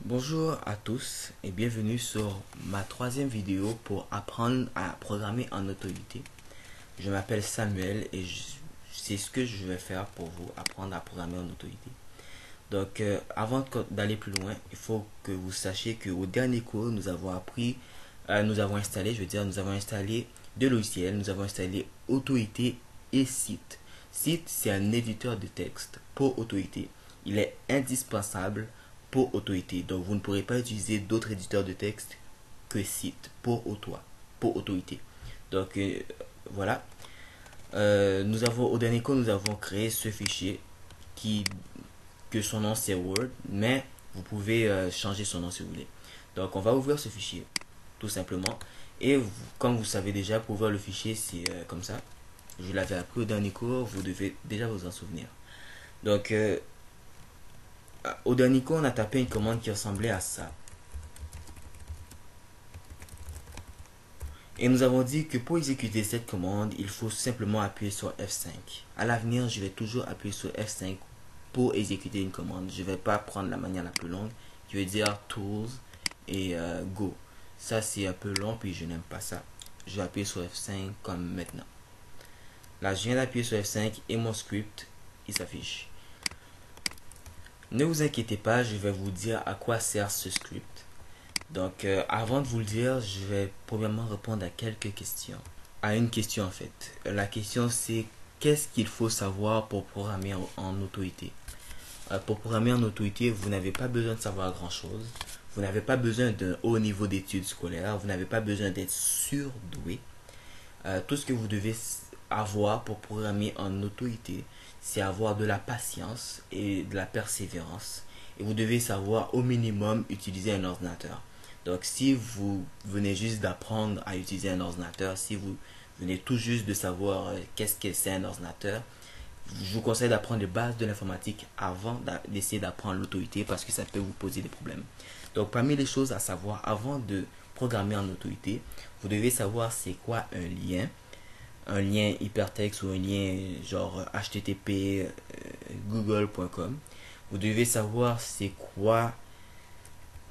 Bonjour à tous et bienvenue sur ma troisième vidéo pour apprendre à programmer en autorité. Je m'appelle Samuel et c'est ce que je vais faire pour vous apprendre à programmer en autorité. Donc avant d'aller plus loin, il faut que vous sachiez qu'au dernier cours, nous avons appris, nous avons installé deux logiciels, nous avons installé Autorité et Site. Site, c'est un éditeur de texte pour autorité. Il est indispensable pour autorité. Donc vous ne pourrez pas utiliser d'autres éditeurs de texte que Site pour autorité. Donc voilà. Au dernier cours, nous avons créé ce fichier qui que son nom c'est Word, mais vous pouvez changer son nom si vous voulez. Donc on va ouvrir ce fichier, tout simplement. Et comme vous savez déjà, pour ouvrir le fichier, c'est comme ça. Je l'avais appris au dernier cours, vous devez déjà vous en souvenir. Donc au dernier cours, on a tapé une commande qui ressemblait à ça. Et nous avons dit que pour exécuter cette commande, il faut simplement appuyer sur F5. À l'avenir, je vais toujours appuyer sur F5 pour exécuter une commande. Je ne vais pas prendre la manière la plus longue, qui veut dire Tools et Go. Ça, c'est un peu long, puis je n'aime pas ça. Je vais appuyer sur F5 comme maintenant. Là, je viens d'appuyer sur F5 et mon script, il s'affiche. Ne vous inquiétez pas, je vais vous dire à quoi sert ce script. Donc, avant de vous le dire, je vais premièrement répondre à quelques questions. À une question en fait. La question c'est qu'est-ce qu'il faut savoir pour programmer en autorité. Pour programmer en autorité, vous n'avez pas besoin de savoir grand-chose. Vous n'avez pas besoin d'un haut niveau d'études scolaires. Vous n'avez pas besoin d'être surdoué. Tout ce que vous devez avoir pour programmer en autorité, c'est avoir de la patience et de la persévérance. Et vous devez savoir au minimum utiliser un ordinateur. Donc si vous venez juste d'apprendre à utiliser un ordinateur, si vous venez tout juste de savoir qu'est-ce que c'est un ordinateur, je vous conseille d'apprendre les bases de l'informatique avant d'essayer d'apprendre l'autorité parce que ça peut vous poser des problèmes. Donc parmi les choses à savoir avant de programmer en autorité, vous devez savoir c'est quoi un lien hypertexte ou un lien genre http google.com. Vous devez savoir c'est quoi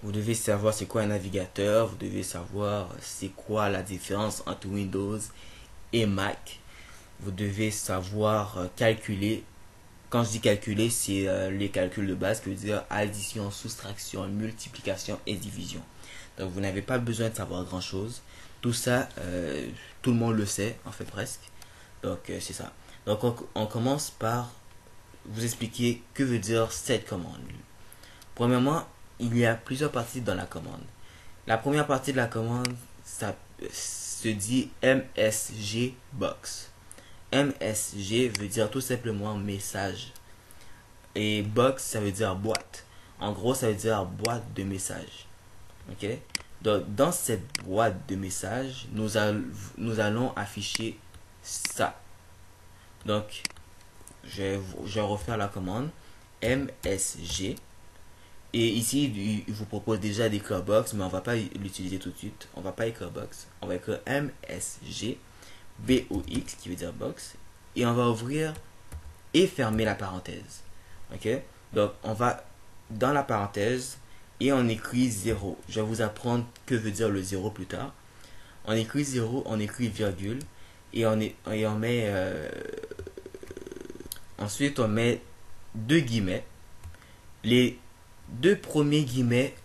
un navigateur, vous devez savoir c'est quoi la différence entre Windows et Mac. Vous devez savoir calculer. Quand je dis calculer, c'est les calculs de base, qui veut dire addition, soustraction, multiplication et division. Donc vous n'avez pas besoin de savoir grand chose. Tout ça, tout le monde le sait, en fait presque. Donc c'est ça. Donc on commence par vous expliquer que veut dire cette commande. Premièrement, il y a plusieurs parties dans la commande. La première partie de la commande, ça se dit MSG box. MSG veut dire tout simplement message. Et box, ça veut dire boîte. En gros, ça veut dire boîte de messages. Ok? Donc, dans cette boîte de messages, nous allons afficher ça. Donc, je vais refaire la commande MSG. Et ici, il vous propose déjà d'écrire box, mais on va pas l'utiliser tout de suite. On va pas écrire box. On va écrire MSG BOX qui veut dire box. Et on va ouvrir et fermer la parenthèse. Ok? Donc, on va dans la parenthèse et on écrit 0. Je vais vous apprendre que veut dire le 0 plus tard. On écrit 0, on écrit virgule et on met ensuite on met deux guillemets. Les deux premiers guillemets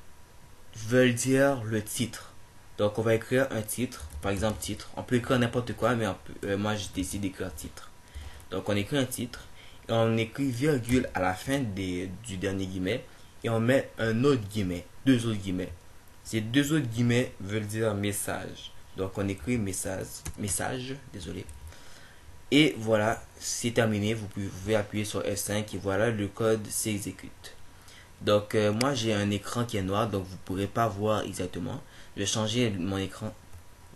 veulent dire le titre. Donc on va écrire un titre, par exemple titre. On peut écrire n'importe quoi, mais moi je décide d'écrire titre. Donc on écrit un titre, et on écrit virgule à la fin du dernier guillemet, et on met un autre guillemet, deux autres guillemets. Ces deux autres guillemets veulent dire message. Donc on écrit message, désolé. Et voilà, c'est terminé. Vous pouvez appuyer sur F5 et voilà, le code s'exécute. Donc moi j'ai un écran qui est noir, donc vous ne pourrez pas voir exactement. Je vais changer mon écran.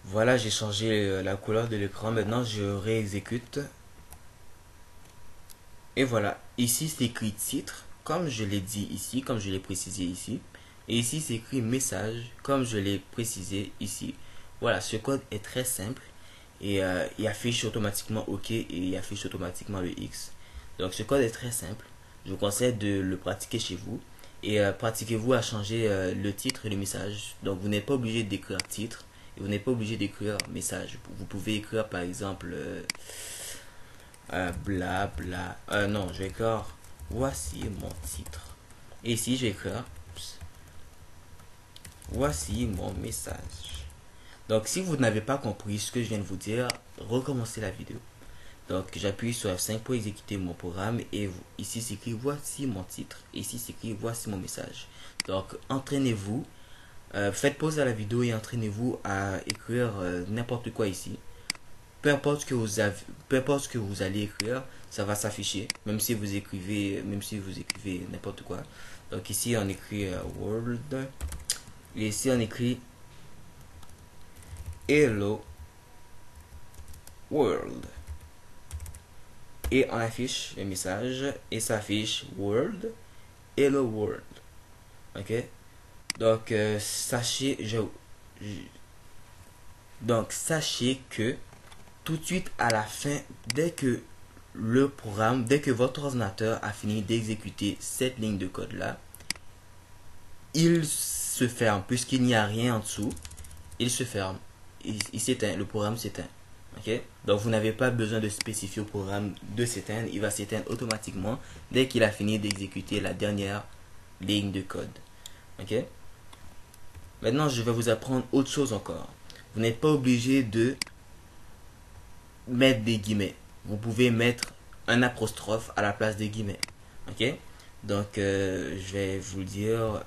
Voilà, j'ai changé la couleur de l'écran. Maintenant je réexécute. Et voilà, ici c'est écrit titre, comme je l'ai dit ici, comme je l'ai précisé ici. Et ici c'est écrit message, comme je l'ai précisé ici. Voilà, ce code est très simple. Et il affiche automatiquement OK et il affiche automatiquement le X. Donc ce code est très simple. Je vous conseille de le pratiquer chez vous. et pratiquez-vous à changer le titre et le message. Donc vous n'êtes pas obligé d'écrire titre et vous n'êtes pas obligé d'écrire message. Vous pouvez écrire par exemple bla bla. Non, je vais écrire voici mon titre. Et ici je vais écrire voici mon message. Donc si vous n'avez pas compris ce que je viens de vous dire, recommencez la vidéo. Donc j'appuie sur F5 pour exécuter mon programme et ici c'est écrit voici mon titre. Et ici c'est écrit voici mon message. Donc entraînez-vous, faites pause à la vidéo et entraînez-vous à écrire n'importe quoi ici. Peu importe ce que vous allez écrire, ça va s'afficher, même si vous écrivez n'importe quoi. Donc ici on écrit world et ici on écrit hello world. Et on affiche le message et ça affiche world, hello world. Ok. Donc sachez que tout de suite à la fin, dès que votre ordinateur a fini d'exécuter cette ligne de code là, il se ferme puisqu'il n'y a rien en dessous. Il se ferme, il s'éteint, le programme s'éteint. Ok, donc vous n'avez pas besoin de spécifier au programme de s'éteindre, il va s'éteindre automatiquement dès qu'il a fini d'exécuter la dernière ligne de code. Ok, maintenant je vais vous apprendre autre chose encore. Vous n'êtes pas obligé de mettre des guillemets, vous pouvez mettre un apostrophe à la place des guillemets. Ok, donc je vais vous le dire,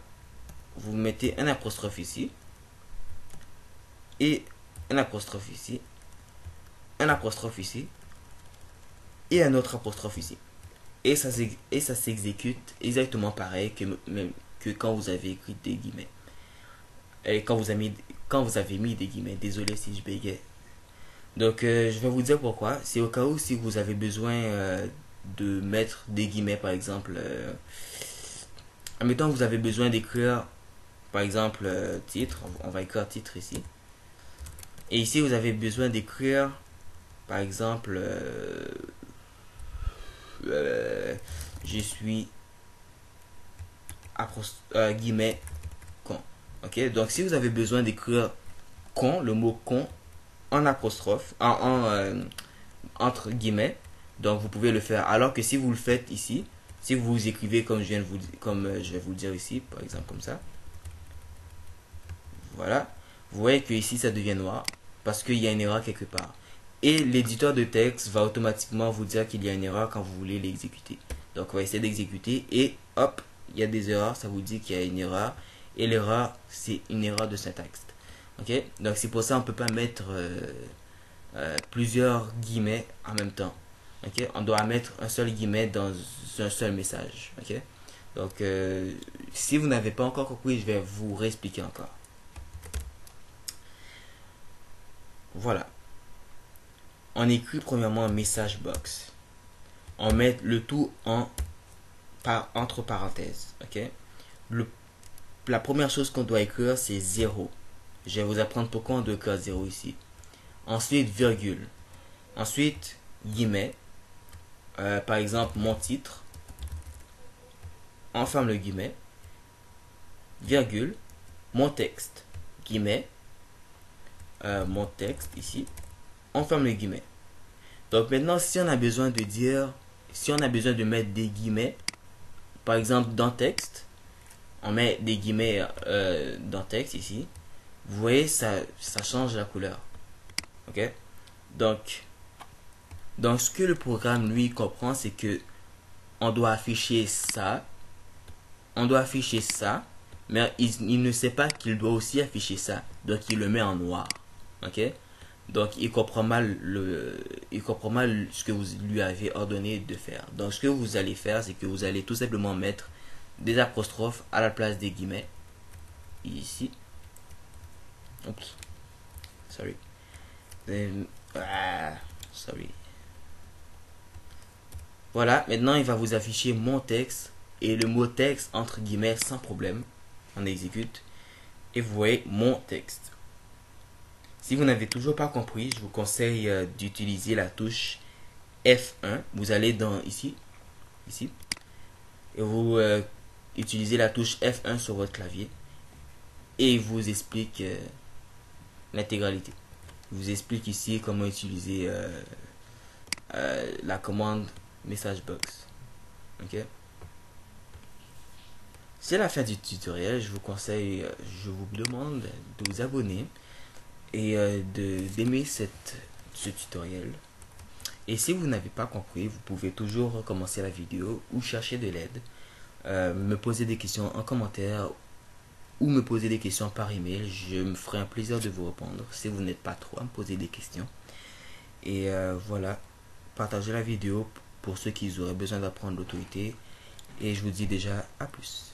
vous mettez un apostrophe ici et un apostrophe ici, un apostrophe ici et un autre apostrophe ici. Et ça s'exécute exactement pareil que quand vous avez écrit des guillemets. Et quand vous avez mis des guillemets. Désolé si je bégayais. Donc je vais vous dire pourquoi. C'est au cas où si vous avez besoin de mettre des guillemets par exemple. Admettons que vous avez besoin d'écrire par exemple titre. On va écrire titre ici. Et ici vous avez besoin d'écrire par exemple je suis guillemets con. Ok, donc si vous avez besoin d'écrire con, le mot con en apostrophe, entre guillemets, donc vous pouvez le faire. Alors que si vous le faites ici, si vous écrivez comme je vais vous le dire ici, par exemple comme ça, voilà, vous voyez que ici ça devient noir parce qu'il y a une erreur quelque part. Et l'éditeur de texte va automatiquement vous dire qu'il y a une erreur quand vous voulez l'exécuter. Donc on va essayer d'exécuter et hop, il y a des erreurs, ça vous dit qu'il y a une erreur. Et l'erreur, c'est une erreur de syntaxe. Ok, donc c'est pour ça on ne peut pas mettre plusieurs guillemets en même temps. Ok, on doit mettre un seul guillemet dans un seul message. Ok, donc si vous n'avez pas encore compris, je vais vous réexpliquer encore. Voilà. On écrit premièrement un message box. On met le tout entre parenthèses. Ok. La première chose qu'on doit écrire, c'est 0. Je vais vous apprendre pourquoi on doit écrire 0 ici. Ensuite, virgule. Ensuite, guillemets. Par exemple, mon titre. On ferme le guillemet. Virgule. Mon texte. Guillemets. Mon texte ici. On ferme le guillemet. Donc maintenant, si on a besoin de mettre des guillemets, par exemple dans texte, on met des guillemets dans texte ici. Vous voyez, ça change la couleur. Ok? Donc ce que le programme lui comprend, c'est que on doit afficher ça. Mais il ne sait pas qu'il doit aussi afficher ça. Donc il le met en noir. Ok? Donc il comprend mal ce que vous lui avez ordonné de faire. Donc ce que vous allez faire, c'est que vous allez tout simplement mettre des apostrophes à la place des guillemets. Ici. Oups. Sorry. Sorry. Voilà, maintenant il va vous afficher mon texte et le mot texte entre guillemets sans problème. On exécute et vous voyez mon texte. Si vous n'avez toujours pas compris, je vous conseille d'utiliser la touche F1. Vous allez dans ici, et vous utilisez la touche F1 sur votre clavier et il vous explique l'intégralité. Il vous explique ici comment utiliser la commande message box. Ok. C'est la fin du tutoriel. Je vous conseille, je vous demande de vous abonner et d'aimer ce tutoriel. Et si vous n'avez pas compris, vous pouvez toujours recommencer la vidéo ou chercher de l'aide. Me poser des questions en commentaire ou me poser des questions par email. Je me ferai un plaisir de vous répondre si vous n'êtes pas trop à me poser des questions. Et voilà, partagez la vidéo pour ceux qui auraient besoin d'apprendre l'autorité. Et je vous dis déjà à plus.